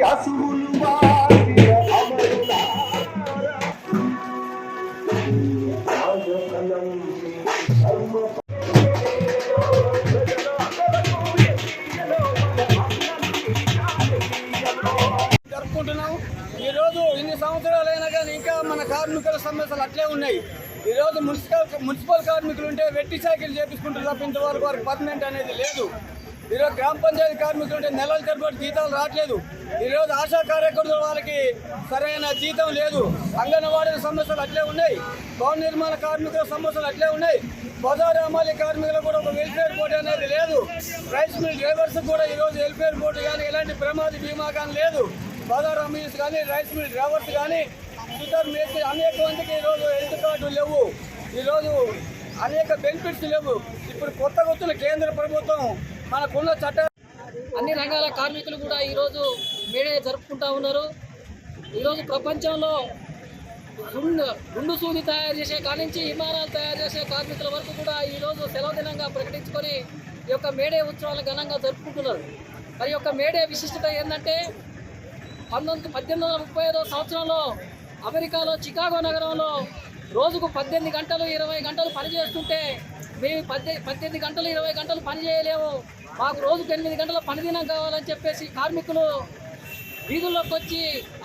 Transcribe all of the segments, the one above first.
అసువులు వారిన అమరులా జరుపుకుంటున్నాం. ఈరోజు ఇన్ని సంవత్సరాలైనా కానీ ఇంకా మన కార్మికుల సమస్యలు అట్లే ఉన్నాయి. ఈరోజు మున్సిపల్ కార్మికులు ఉంటే వెట్టి సైకిల్ చేపించుకుంటారు తప్ప ఇంతవరకు వారికి పర్మనెంట్ అనేది లేదు. ఈరోజు గ్రామ పంచాయతీ కార్మికులు ఉంటే నెలల తరబడి జీతాలు రావట్లేదు. ఈరోజు ఆశా కార్యకర్తలు వాళ్ళకి సరైన జీతం లేదు. అంగన్వాడీ సమస్యలు అట్లే ఉన్నాయి. భవన నిర్మాణ కార్మికుల సమస్యలు అట్లే ఉన్నాయి. బజారు అమ్మాలి కార్మికులు కూడా ఒక వెల్ఫేర్ బోర్డు అనేది లేదు. రైస్ మిల్ డ్రైవర్స్ కూడా ఈరోజు వెల్ఫేర్ బోర్డు కానీ ఎలాంటి ప్రమాద బీమా కానీ లేదు. బజారు అమ్మీస్ కానీ రైస్ మిల్ డ్రైవర్స్ కానీ షుగర్ మేస్త్రి అనేక మందికి ఈరోజు హెల్త్ కార్డులు లేవు. ఈరోజు అనేక బెనిఫిట్స్ లేవు. ఇప్పుడు కొత్తగా వచ్చిన కేంద్ర ప్రభుత్వం మనకున్న చట్ట అన్ని రంగాల కార్మికులు కూడా ఈరోజు మేడే జరుపుకుంటూ ఉన్నారు. ఈరోజు ప్రపంచంలో గుండు సూది తయారు చేసే కాడి నుంచి విమానాలు తయారు చేసే కార్మికుల వరకు కూడా ఈరోజు సెలవు దినంగా ప్రకటించుకొని ఈ యొక్క మేడే ఉత్సవాలు ఘనంగా జరుపుకుంటున్నారు. మరి యొక్క మేడే విశిష్టత ఏంటంటే 1835 సంవత్సరంలో అమెరికాలో చికాగో నగరంలో రోజుకు 18 గంటలు 20 గంటలు పనిచేస్తుంటే మేము 18 గంటలు 20 గంటలు పని చేయలేము, మాకు రోజుకు 8 గంటల పని దినం కావాలని చెప్పేసి కార్మికులు వీధుల్లోకి వచ్చి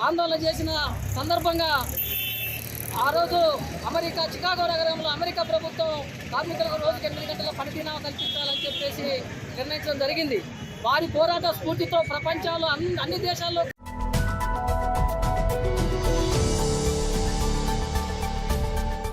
ఆందోళన చేసిన సందర్భంగా ఆ రోజు చికాగో నగరంలో అమెరికా ప్రభుత్వం కార్మికులకు రోజుకు 8 గంటల పని దినం కల్పించాలని చెప్పేసి నిర్ణయించడం జరిగింది. వారి పోరాట స్ఫూర్తితో ప్రపంచంలో అన్ని దేశాల్లో